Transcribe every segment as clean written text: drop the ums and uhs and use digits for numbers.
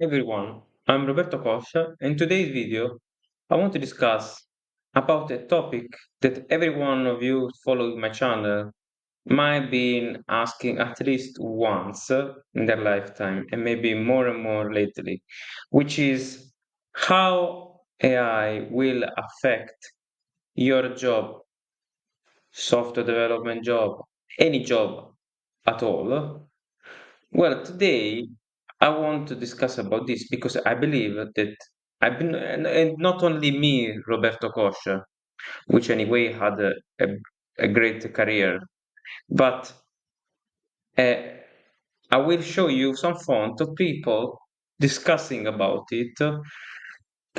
Everyone, I'm Roberto Coscia. In today's video, I want to discuss about a topic that every one of you following my channel might be asking at least once in their lifetime, and maybe more and more lately, which is how AI will affect your job, software development job, any job at all. Well, today I want to discuss about this because I believe that I've been, and not only me, Roberto Coscia, which anyway had a great career, but uh, I will show you some font of people discussing about it,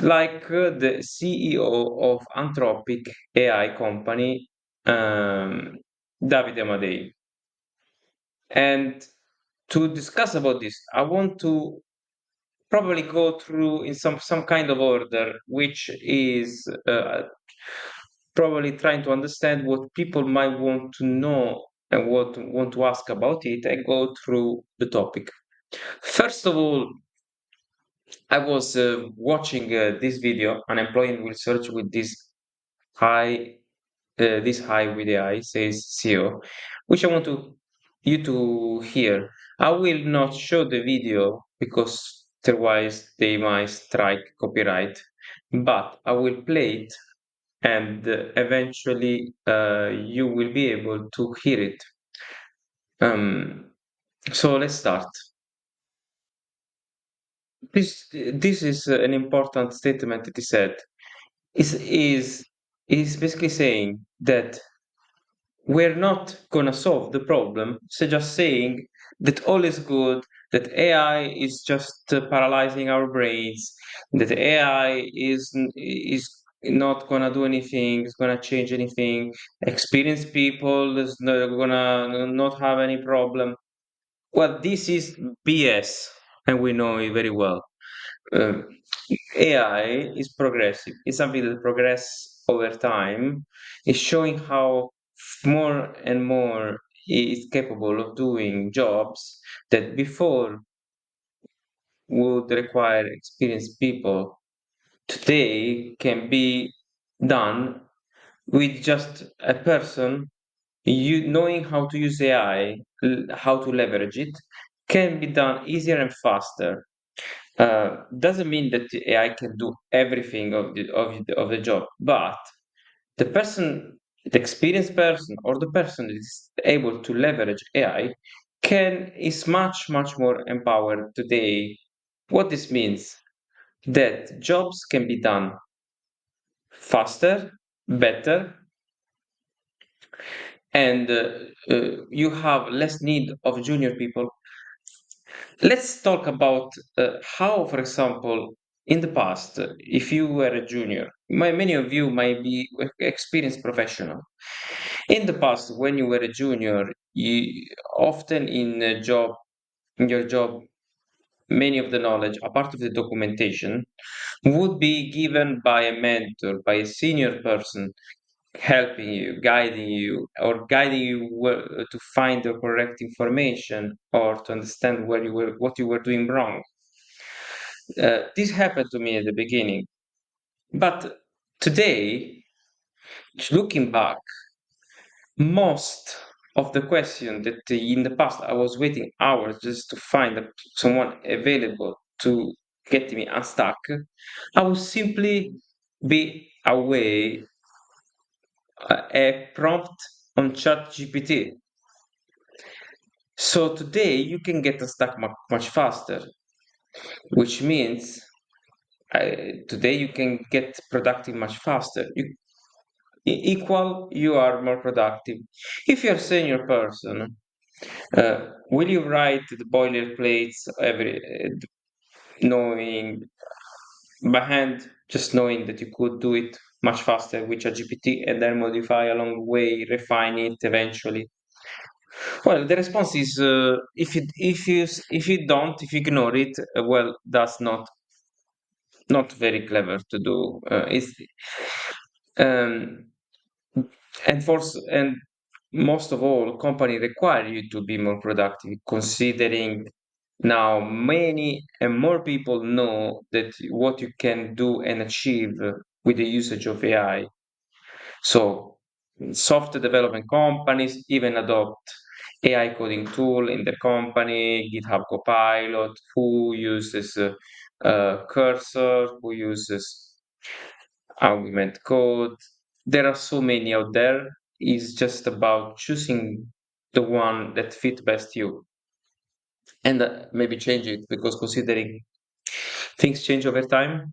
like the CEO of Anthropic AI company, Davide Amadei. And to discuss about this, I want to probably go through in some kind of order, which is probably trying to understand what people might want to know and what want to ask about it, and go through the topic. First of all, I was watching this video, unemployment will search with high this high with AI, says CEO, which I want to you to hear. I will not show the video because otherwise they might strike copyright, but I will play it and eventually you will be able to hear it. So let's start. This is an important statement that he said. Is basically saying that we're not gonna solve the problem. So just saying that all is good, that AI is just paralyzing our brains, that AI is not gonna do anything, is gonna change anything. Experienced people is not gonna not have any problem. Well, this is BS, and we know it very well. Um, AI is progressive. It's something that progresses over time. It's showing how more and more is capable of doing jobs that before would require experienced people. Today can be done with just a person you knowing how to use AI, how to leverage it, can be done easier and faster. Doesn't mean that the AI can do everything of the job, but the person, the experienced person, or the person that is able to leverage AI is much more empowered today. What this means that jobs can be done faster, better, and you have less need of junior people. Let's talk about how, for example, in the past, if you were a junior, many of you might be experienced professional. In the past, when you were a junior, you often in your job, many of the knowledge, a part of the documentation, would be given by a mentor, by a senior person helping you, guiding you to find the correct information or to understand what you were doing wrong. This happened to me at the beginning, but today, looking back, most of the question that in the past I was waiting hours just to find someone available to get me unstuck, I would simply be away a prompt on chat GPT. So today you can get unstuck much faster, which means today you can get productive much faster. Equal, you are more productive. If you're a senior person, will you write the boilerplates knowing by hand, just knowing that you could do it much faster with ChatGPT and then modify along the way, refine it eventually? Well, the response is if you don't, if you ignore it, well, that's not very clever to do. It's um, and most of all, company require you to be more productive, considering Now, many and more people know that what you can do and achieve with the usage of AI. So, software development companies even adopt AI coding tool in the company, GitHub Copilot, who uses Cursor, who uses Augment Code. There are so many out there. It's just about choosing the one that fit best you and maybe change it because considering things change over time,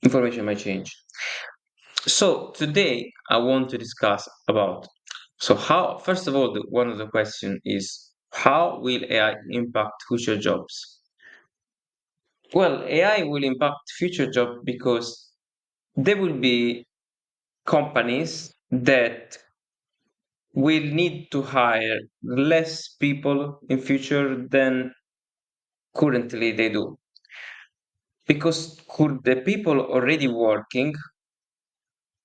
information might change. So today I want to discuss about how first of all one of the question is how will AI impact future jobs? Well, AI will impact future jobs because there will be companies that will need to hire less people in future than currently they do because the people already working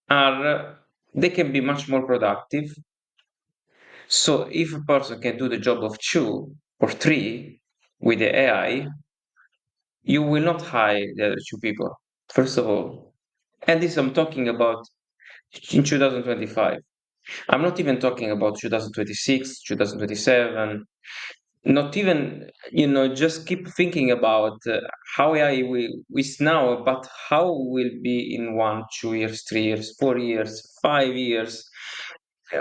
are they can be much more productive. So if a person can do the job of two or three with the AI, you will not hire the other two people, first of all. And this I'm talking about in 2025. I'm not even talking about 2026, 2027, not even, just keep thinking about how AI is now, but how will be in 1, 2 years, 3 years, 4 years, 5 years.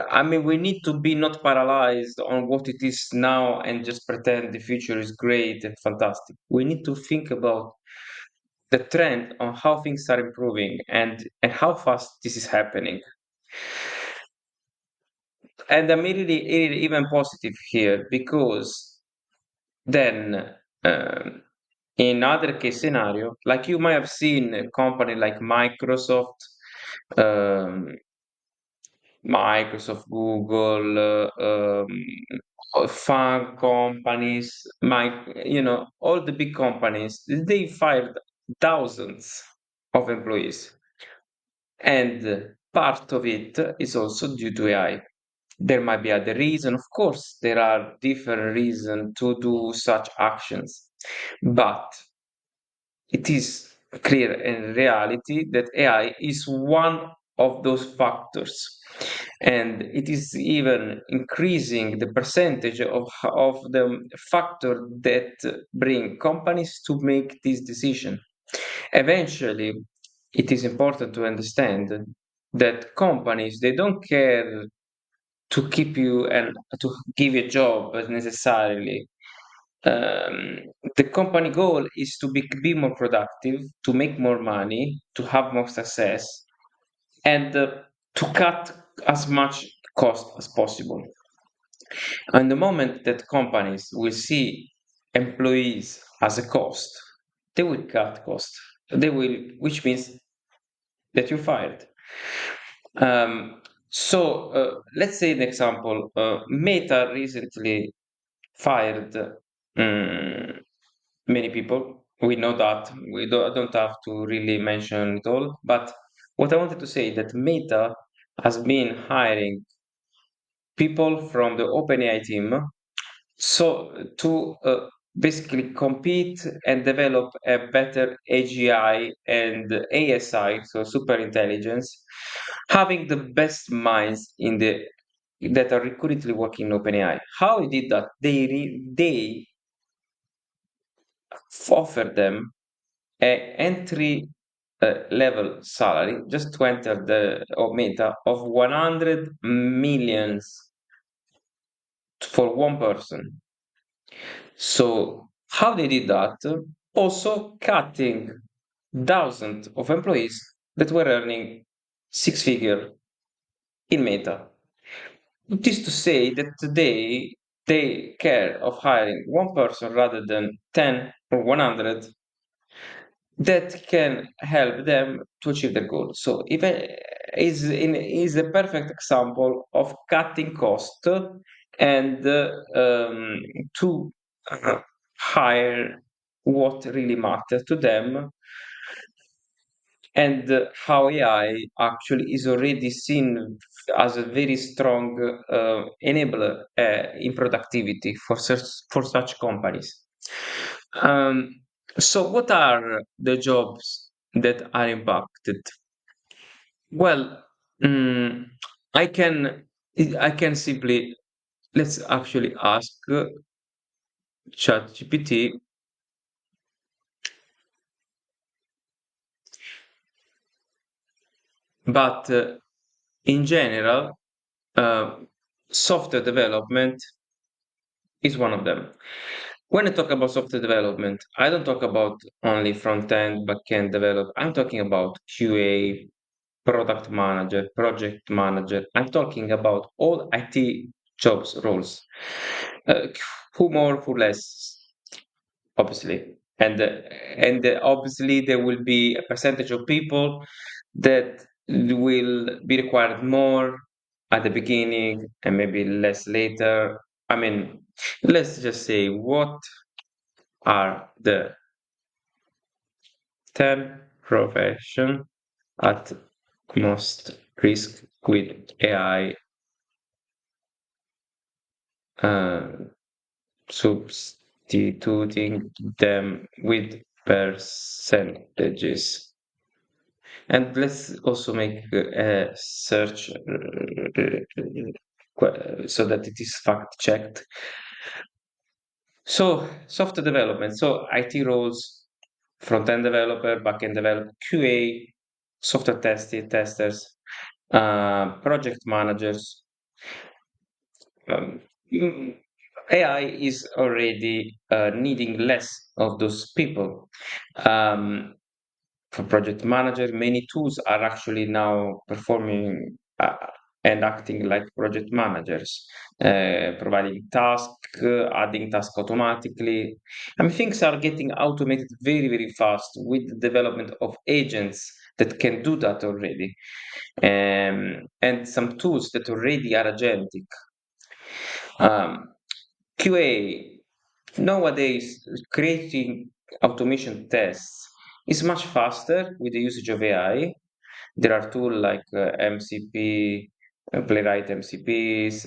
I mean, we need to be not paralyzed on what it is now and just pretend the future is great and fantastic. We need to think about the trend on how things are improving and how fast this is happening. And I'm really even positive here because then in other case scenario, like you might have seen a company like Microsoft, um, Google, fund companies, all the big companies, they fired thousands of employees. And part of it is also due to AI. There might be other reason, of course, there are different reasons to do such actions, but it is clear in reality that AI is one of those factors. And it is even increasing the percentage of the factor that bring companies to make this decision. Eventually, it is important to understand that companies, they don't care to keep you and to give you a job necessarily. Um, the company goal is to be more productive, to make more money, to have more success, and to cut as much cost as possible. And the moment that companies will see employees as a cost, they will cut cost. They will, which means that you're fired. Let's say an example. Meta recently fired many people. We know that. I don't have to really mention it all. But what I wanted to say that Meta has been hiring people from the OpenAI team so to basically compete and develop a better AGI and ASI, so super intelligence, having the best minds in the that are currently working in OpenAI. How he did that? They offered them a entry level salary just to enter the Meta of 100 millions for one person. So how they did that? Also cutting thousands of employees that were earning six figure in Meta. It is to say that today they care of hiring one person rather than 10 or 100 that can help them to achieve their goal. So if is a perfect example of cutting cost and to uh, hire what really matters to them and how AI actually is already seen as a very strong enabler in productivity for such companies. Um, so, what are the jobs that are impacted? Well, mm, I can I can simply let's actually ask ChatGPT, but in general, uh, software development is one of them. When I talk about software development, I don't talk about only front end, back end develop. I'm talking about QA, product manager, project manager. I'm talking about all IT jobs roles. Uh, who more, who less, obviously. And obviously there will be a percentage of people that will be required more at the beginning and maybe less later. I mean, let's just say what are the 10 profession at most risk with AI uh, substituting them with percentages. And let's also make a search so that it is fact checked. So, software development, so IT roles, front end developer, back end developer, QA, software testers, project managers. Um, mm, AI is already needing less of those people. Um, for project manager, many tools are actually now performing and acting like project managers, providing tasks, adding tasks automatically. I mean, things are getting automated very, very fast with the development of agents that can do that already, and some tools that already are agentic. Um, QA nowadays creating automation tests is much faster with the usage of AI. There are tools like MCP, Playwright MCPs,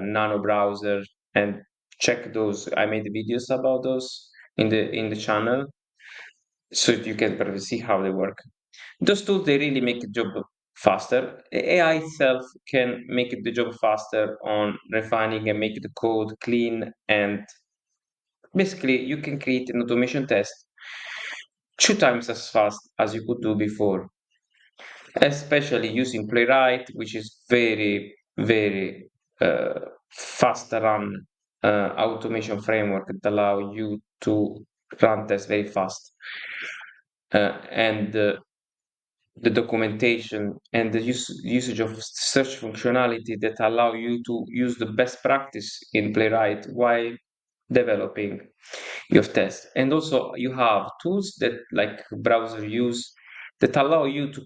Nano browser, and check those. I made videos about those in the channel, so you can probably see how they work. Those tools they really make the job faster. AI itself can make the job faster on refining and make the code clean, and basically you can create an automation test 2 times as fast as you could do before, especially using Playwright, which is very, very fast run automation framework that allow you to run tests very fast. And the documentation and the usage of search functionality that allow you to use the best practice in Playwright while developing your test. And also you have tools that like browser use that allow you to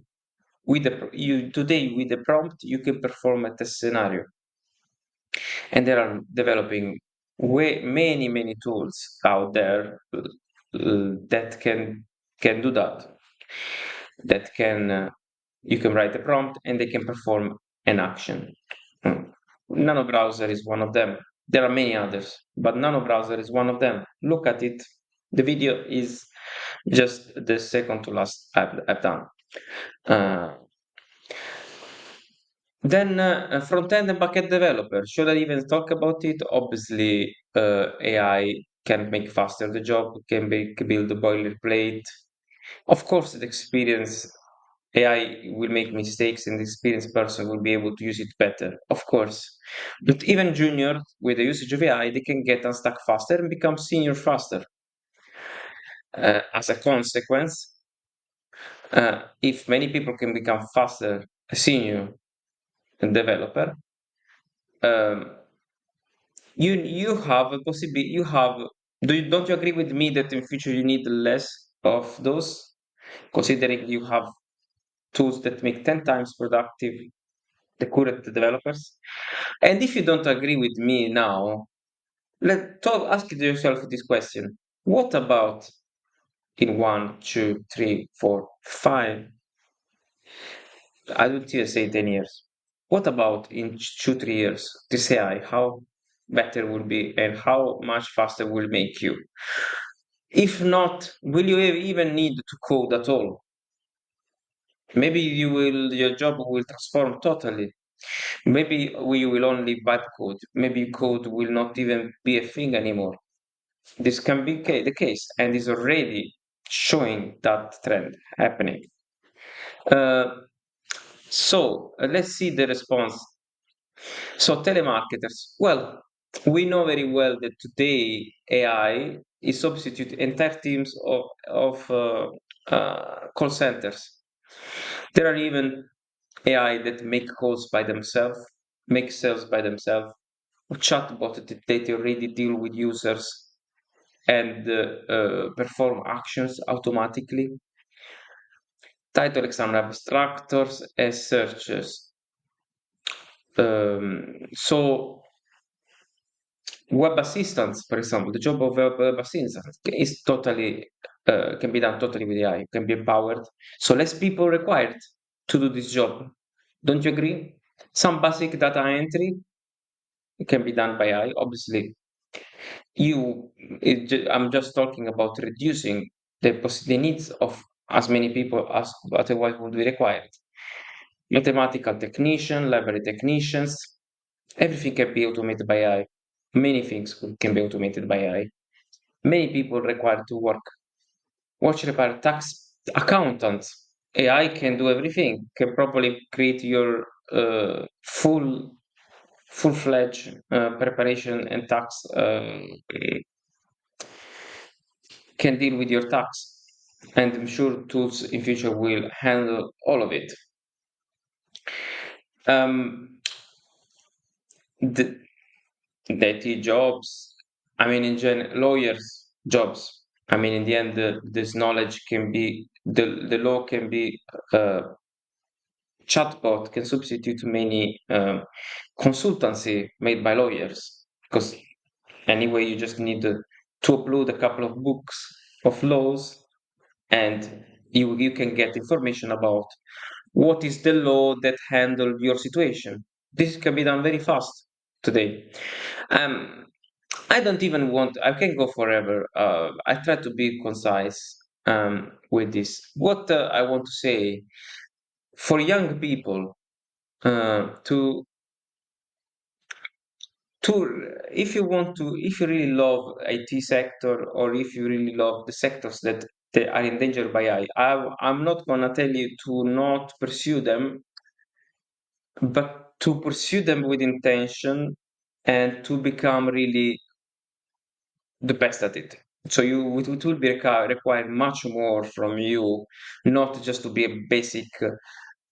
with the you today with the prompt you can perform a test scenario, and there are developing way many tools out there that can do that, that can you can write a prompt and they can perform an action. Nano browser is one of them. There are many others, but Nano browser is one of them. Look at it. The video is just the second to last I've done. uh, Then front-end and back-end developer. Should I even talk about it? Obviously, AI can make faster the job, can build a boilerplate. Of course, the experience AI will make mistakes, and the experienced person will be able to use it better. Of course, but even junior with the usage of AI, they can get unstuck faster and become senior faster. As a consequence, if many people can become faster a senior developer, um, you have a possibility. You have. Don't you agree with me that in future you need less of those, considering you have tools that make 10 times productive the current developers? And if you don't agree with me now, let talk. Ask yourself this question: what about in 1, 2, 3, 4, 5? I don't even say 10 years. what about in 2 3 years this AI? How better will be and how much faster will make you? If not, will you even need to code at all? Maybe your job will transform totally. Maybe we will only vibe code. Maybe code will not even be a thing anymore. This can be the case and is already showing that trend happening. Uh, let's see the response. So telemarketers. Well, we know very well that today AI is substitute entire teams of call centers. There are even AI that make calls by themselves, make sales by themselves, chatbot that they already deal with users and perform actions automatically, title exam abstractors as searches. So web assistants, for example, the job of web assistant is totally can be done totally with AI, can be empowered. So less people required to do this job. Don't you agree? Some basic data entry can be done by AI. Obviously, I'm just talking about reducing the needs of as many people as otherwise would be required. Mathematical technician, library technicians, everything can be automated by AI. Many things can be automated by AI. Many people required to work. Watch repair tax accountants. AI can do everything, can probably create your full-fledged preparation and tax can deal with your tax. And I'm sure tools in future will handle all of it. Um, the, the IT jobs, I mean, lawyers' jobs. I mean, in the end, this knowledge can be, the law can be, chatbot can substitute many consultancy made by lawyers. Because anyway, you just need to upload a couple of books of laws and you can get information about what is the law that handle your situation. This can be done very fast today. Um, I don't even want. I can go forever. I try to be concise with this. What I want to say for young people to if you really love IT sector or if you really love the sectors that they are endangered by AI, I'm not gonna tell you to not pursue them, but to pursue them with intention and to become really the best at it. So it will be require much more from you, not just to be a basic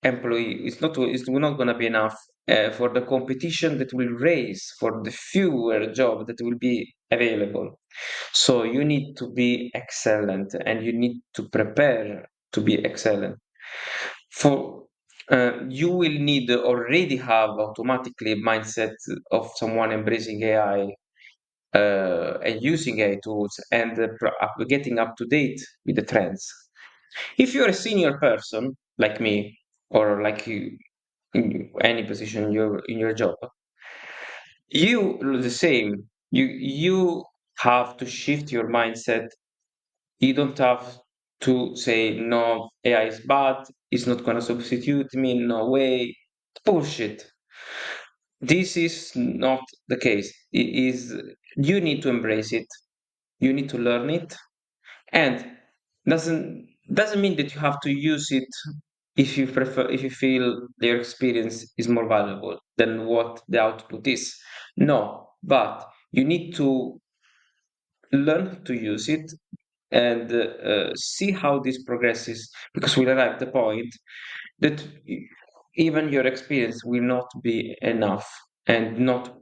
employee. It's not going to be enough for the competition that will raise for the fewer jobs that will be available. So you need to be excellent and you need to prepare to be excellent. For you will need already have automatically mindset of someone embracing AI and using AI tools and getting up to date with the trends. If you're a senior person like me or like you in any position in your job, you do the same. You have to shift your mindset. You don't have to say no, AI is bad. It's not gonna substitute me. No way. Bullshit. This is not the case. It is you need to embrace it. You need to learn it, and doesn't mean that you have to use it if you feel their experience is more valuable than what the output is. No, but you need to learn to use it and see how this progresses because we'll arrive at the point that even your experience will not be enough and not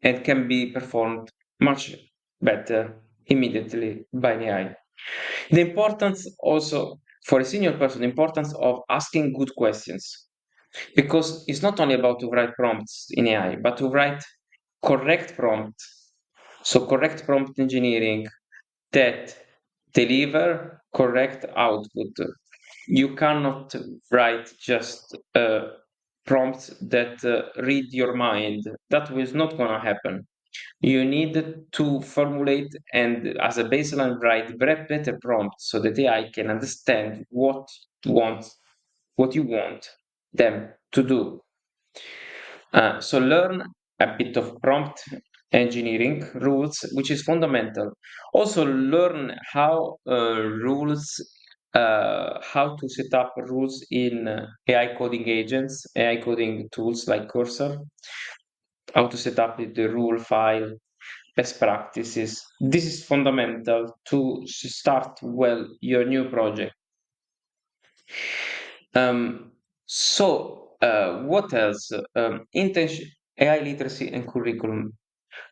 and can be performed much better immediately by AI. The importance also for a senior person, the importance of asking good questions because it's not only about to write prompts in AI, but to write correct prompts. So correct prompt engineering that deliver correct output. You cannot write just prompts that read your mind. That was not gonna happen. You need to formulate and, as a baseline, write better prompts so that AI can understand wants what you want them to do. So learn a bit of prompt engineering rules, which is fundamental. Also learn how to set up rules in AI coding agents, AI coding tools like Cursor, how to set up the rule file, best practices. This is fundamental to start well your new project. Um, what else? Internship, AI literacy and curriculum.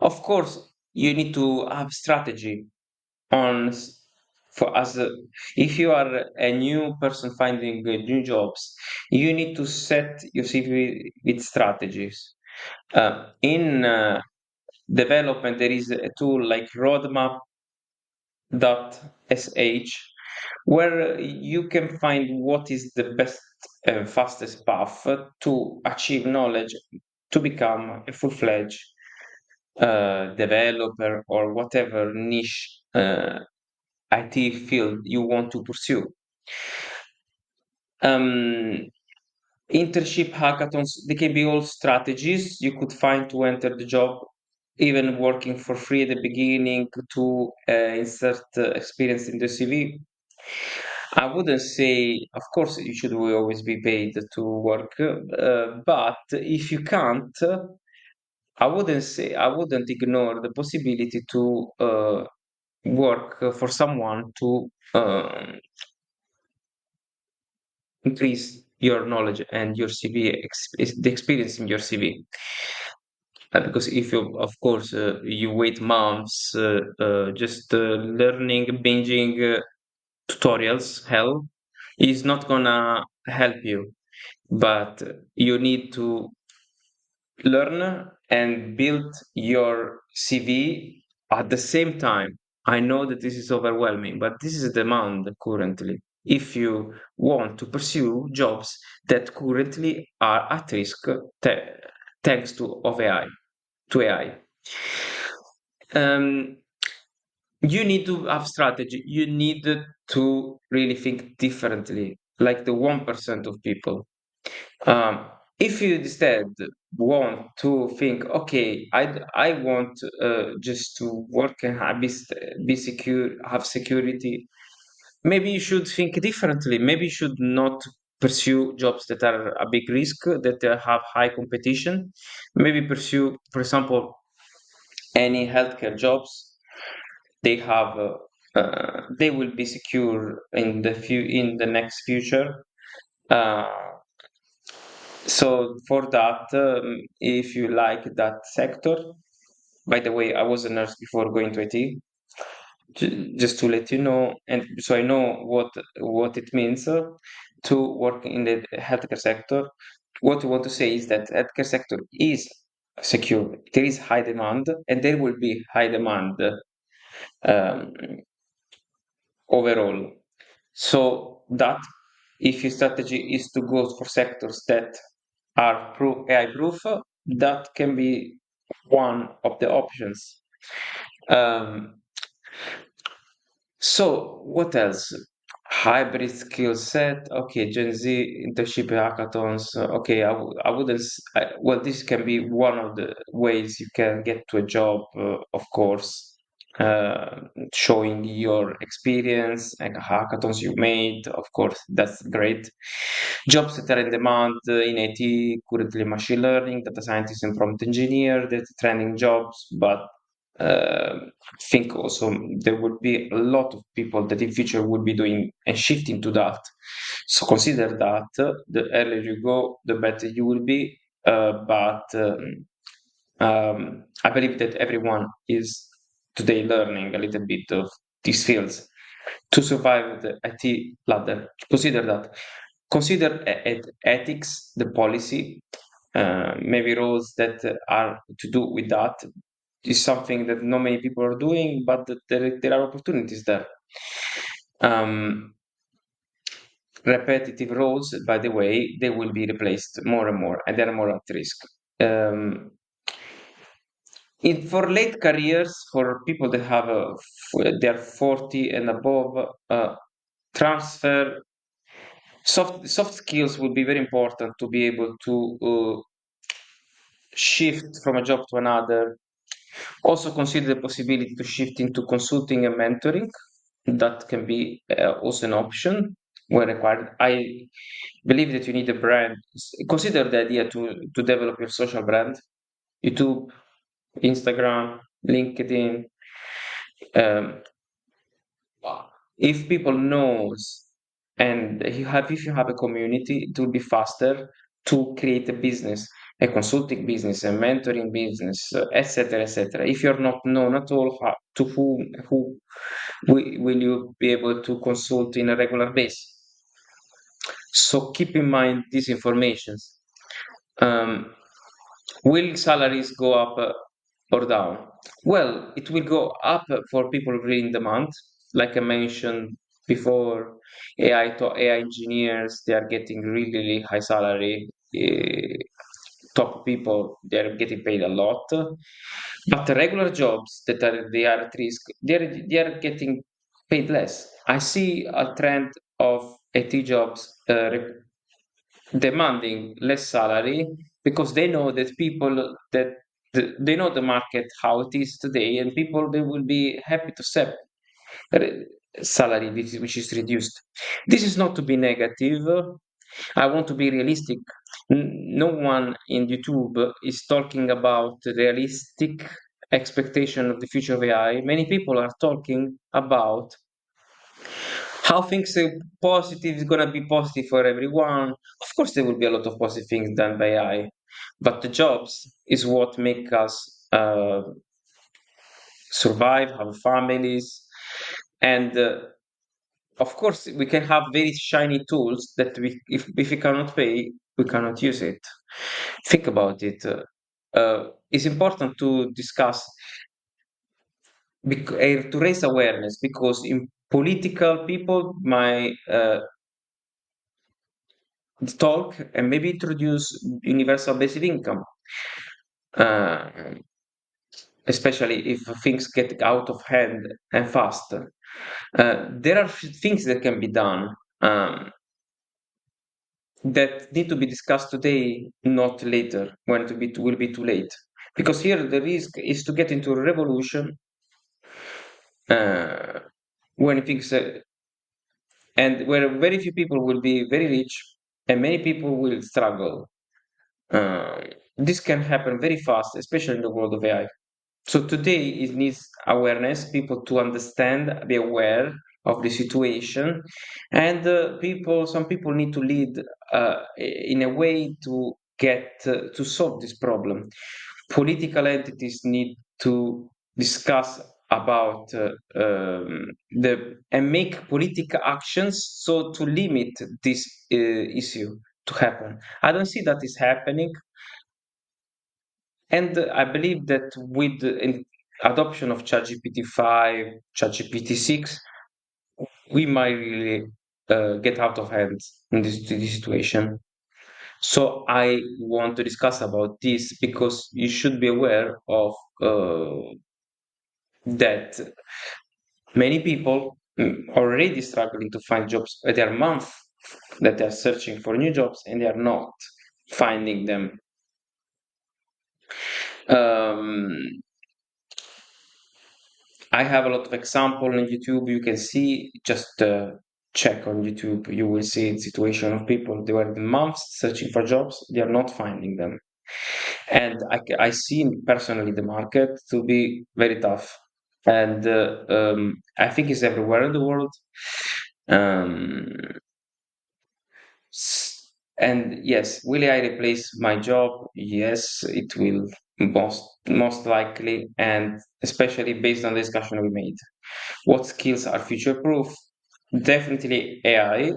Of course, you need to have strategy on s- for as a, if you are a new person finding new jobs, you need to set your CV with strategies. In development, there is a tool like roadmap.sh where you can find what is the best and fastest path to achieve knowledge to become a full-fledged developer or whatever niche IT field you want to pursue. Um, Internship hackathons, they can be all strategies you could find to enter the job, even working for free at the beginning to insert experience in the CV. I wouldn't say, of course, you should always be paid to work, but if you can't, I wouldn't ignore the possibility to work for someone to increase your knowledge and your CV, the experience in your CV. Because if you, of course, you wait months just learning, binging tutorials, hell, is not gonna help you. But you need to learn and build your CV at the same time. I know that this is overwhelming, but this is a demand currently. If you want to pursue jobs that currently are at risk thanks to AI. Um, you need to have strategy. You need to really think differently, like the 1% of people. Um, if you instead want to think, okay, I want just to work and be secure, have security, maybe you should think differently. Maybe you should not pursue jobs that are a big risk, that have high competition. Maybe pursue, for example, any healthcare jobs. They have, they will be secure in the next future. Uh, So for that, if you like that sector, by the way, I was a nurse before going to IT, just to let you know, and so I know what it means to work in the healthcare sector. What I want to say is that healthcare sector is secure. There is high demand, and there will be high demand um, overall. So that if your strategy is to go for sectors that are AI proof, that can be one of the options. Um, so what else? Hybrid skill set. Okay, Gen Z internship hackathons. Okay, I wouldn't. Well, this can be one of the ways you can get to a job, of course. Showing your experience and hackathons you made, of course, that's great. Jobs that are in demand in IT, currently machine learning, data scientist, and prompt engineer, that's trending jobs, but uh, think also there would be a lot of people that in future would be doing and shifting to that. So consider that the earlier you go, the better you will be. But I believe that everyone is today learning a little bit of these fields to survive the IT ladder. Consider that. Consider ethics, the policy, maybe roles that are to do with that is something that not many people are doing, but that there are opportunities there. Um, repetitive roles, by the way, they will be replaced more and more, and they're more at risk. Um, for late careers, for people that have they're 40 and above, transfer soft skills will be very important to be able to shift from a job to another. Also consider the possibility to shift into consulting and mentoring. That can be also an option when required. I believe that you need a brand. Consider the idea to develop your social brand, YouTube, Instagram, LinkedIn. Um, if people knows and if you have a community, it will be faster to create a business, a consulting business, a mentoring business, etc., etc. If you're not known at all, to who will you be able to consult in a regular basis? So keep in mind these informations. Um, will salaries go up or down? Well, it will go up for people really in demand. Like I mentioned before, AI engineers, they are getting really, really high salary. Top people, they are getting paid a lot. But the regular jobs they are at risk, they are getting paid less. I see a trend of IT jobs demanding less salary because they know that people that they know the market how it is today, and people they will be happy to accept re- salary which is reduced. This is not to be negative. I want to be realistic. No one in YouTube is talking about realistic expectation of the future of AI. Many people are talking about how things are positive is gonna be positive for everyone. Of course, there will be a lot of positive things done by AI, but the jobs is what make us survive, have families, and of course, we can have very shiny tools that if we cannot pay, we cannot use it. Think about it. It's important to discuss to raise awareness because in political people might talk and maybe introduce universal basic income, uh, especially if things get out of hand and fast. There are things that can be done that need to be discussed today, not later, when it will be too late. Because here the risk is to get into a revolution uh, when things and where very few people will be very rich and many people will struggle. Uh, this can happen very fast, especially in the world of AI. So today it needs awareness, people to understand, be aware of the situation, and some people need to lead in a way to get to solve this problem. Political entities need to discuss about the and make political actions so to limit this issue to happen. I don't see that is happening. And I believe that with the adoption of ChatGPT 5, ChatGPT 6, we might really get out of hand in this situation. So I want to discuss about this because you should be aware of that many people already struggling to find jobs. There are months that they are searching for new jobs and they are not finding them. Um, I have a lot of example on YouTube. You can see, just check on YouTube. You will see the situation of people. They were in months searching for jobs. They are not finding them. And I see personally the market to be very tough. And I think it's everywhere in the world. Um, and yes, will I replace my job? Yes, it will most likely, and especially based on the discussion we made. What skills are future proof? Definitely AI.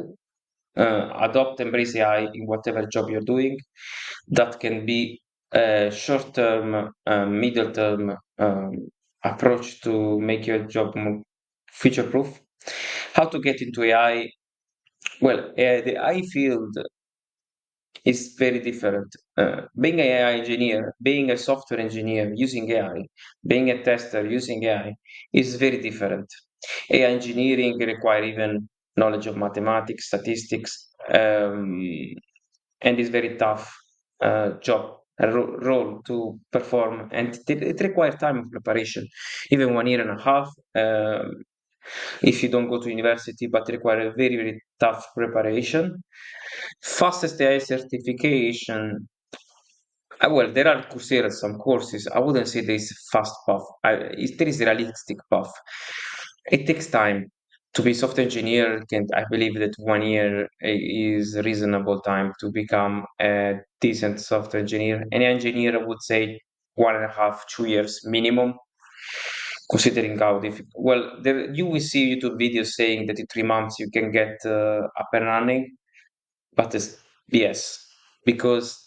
Adopt, embrace AI in whatever job you're doing. That can be a short term, middle term approach to make your job more future proof. How to get into AI? Well, the AI field is very different. Being an AI engineer, being a software engineer using AI, being a tester using AI is very different. AI engineering require even knowledge of mathematics, statistics, and is very tough job role to perform, and it requires time of preparation, even 1 year and a half. If you don't go to university, but require a very, very tough preparation. Fastest AI certification. Well, there are Coursera, some courses. I wouldn't say there is a fast path. There is a realistic path. It takes time to be software engineer. I believe that 1 year is a reasonable time to become a decent software engineer. Any engineer, I would say 1.5, 2 years minimum, considering how difficult. Well, you will see YouTube videos saying that in 3 months you can get up and running, but it's BS because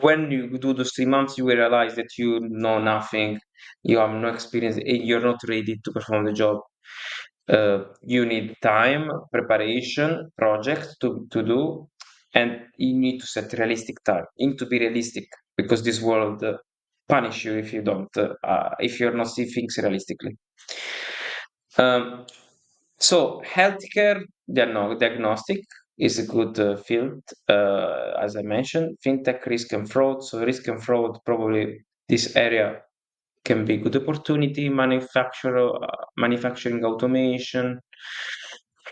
when you do those 3 months, you will realize that you know nothing, you have no experience, and you're not ready to perform the job. You need time, preparation, projects to do, and you need to set realistic time. You need to be realistic because this world punish you if you don't, if you're not see things realistically. Um, so healthcare diagnostic is a good field, as I mentioned. Fintech, risk and fraud. So risk and fraud, probably this area can be good opportunity. Manufacturing automation,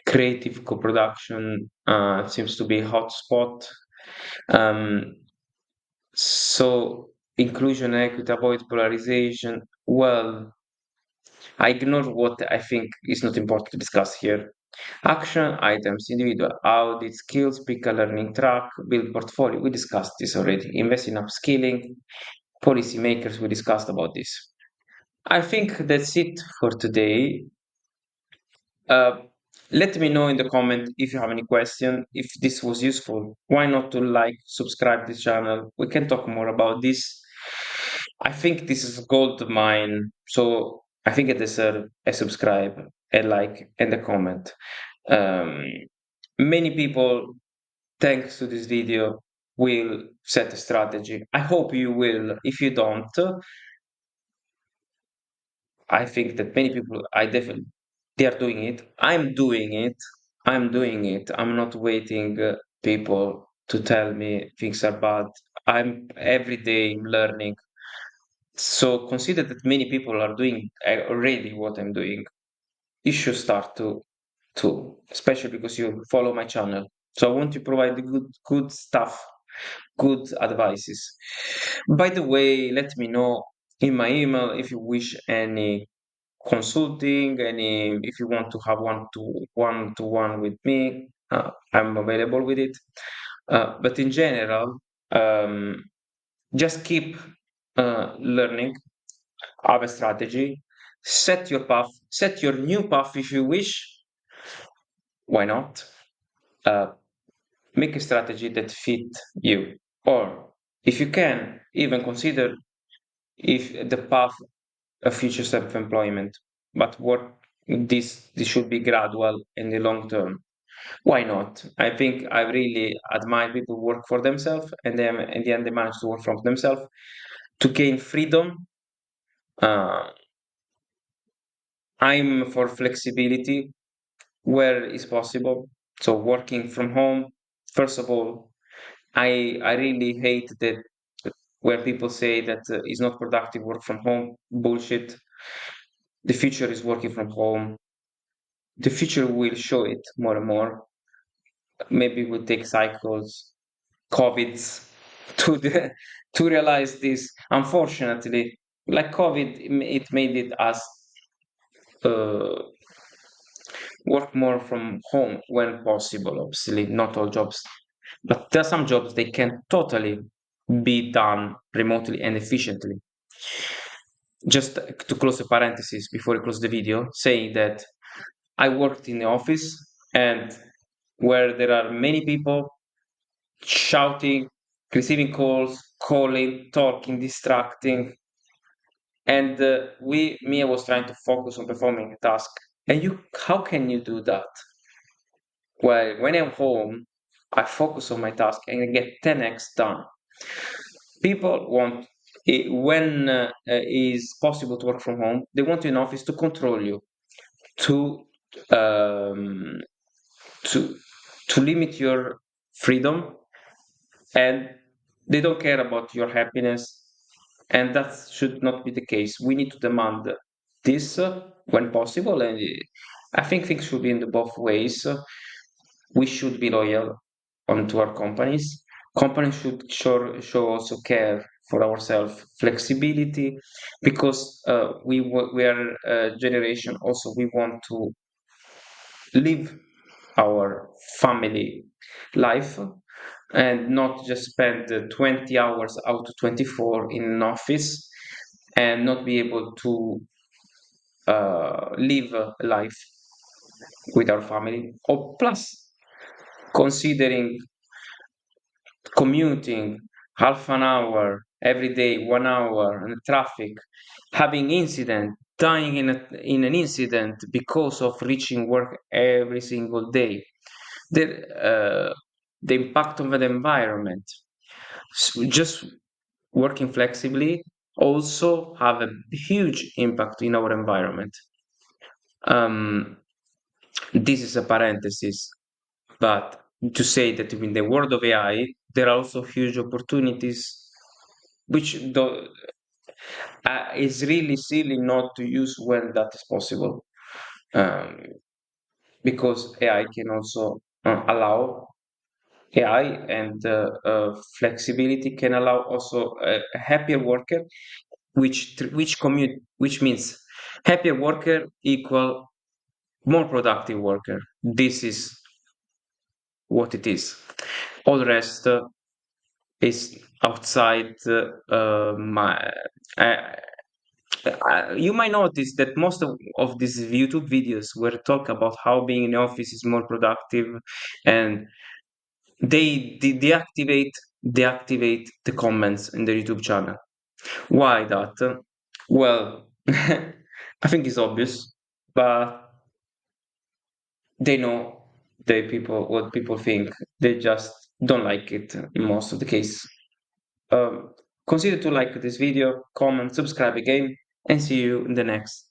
creative co-production seems to be a hotspot. Um, so inclusion, equity, avoid polarization. Well, I ignore what I think is not important to discuss here. Action items, individual, audit, skills, pick a learning track, build portfolio. We discussed this already. Invest in upskilling. Policymakers, we discussed about this. I think that's it for today. Uh, Let me know in the comment if you have any question, if this was useful. Why not to like, subscribe this channel? We can talk more about this. I think this is gold mine, so I think I deserve a subscribe, a like, and a comment. Um, Many people, thanks to this video, will set a strategy. I hope you will. If you don't, I think that many people, I definitely, they are doing it. I'm doing it. I'm doing it. I'm not waiting people to tell me things are bad. I'm every day learning. So consider that many people are doing already what I'm doing. You should start to too, especially because you follow my channel. So I want to provide the good stuff, good advices. By the way, let me know in my email if you wish any consulting, any if you want to have one to one with me. I'm available with it. But in general, um, just keep learning, have a strategy, set your path, set your new path if you wish. Why not? Uh, Make a strategy that fit you, or if you can, even consider if the path of future self-employment. But what this should be gradual in the long term. Why not? I think I really admire people who work for themselves and then in the end they manage to work from themselves to gain freedom. Uh, I'm for flexibility where is possible. So working from home, first of all, I really hate that when people say that it's not productive work from home. Bullshit. The future is working from home. The future will show it more and more. Maybe we'll take cycles, COVIDs to realize this. Unfortunately, like COVID, it made it us uh, work more from home when possible. Obviously, not all jobs, but there are some jobs they can totally be done remotely and efficiently. Just to close a parenthesis before I close the video, saying that I worked in the office and where there are many people shouting, receiving calls, calling, talking, distracting. And I was trying to focus on performing a task. And how can you do that? While when I'm home, I focus on my task and I get 10x done. People want, when is possible to work from home, they want an office to control you, to um, to to limit your freedom, and they don't care about your happiness, and that should not be the case. We need to demand this when possible, and I think things should be in the both ways. We should be loyal onto our companies. Companies should show also care for ourselves, flexibility, because we are a generation also we want to live our family life and not just spend 20 hours out of 24 in an office and not be able to live a life with our family. Or plus, considering commuting half an hour every day, 1 hour in traffic, having incident, dying in an incident because of reaching work every single day, the the impact on the environment. Just working flexibly also have a huge impact in our environment. Um, this is a parenthesis, but to say that in the world of AI, there are also huge opportunities, which is really silly not to use when that is possible, um, because AI can also allow AI and flexibility can allow also a happier worker, which means happier worker equal more productive worker. This is what it is. All the rest is outside my. Uh, you might notice that most of these YouTube videos were talk about how being in the office is more productive, and deactivate the comments in the YouTube channel. Why that? Well, I think it's obvious, but they know what people think. They just don't like it in most of the case. Um, Consider to like this video, comment, subscribe again, and see you in the next.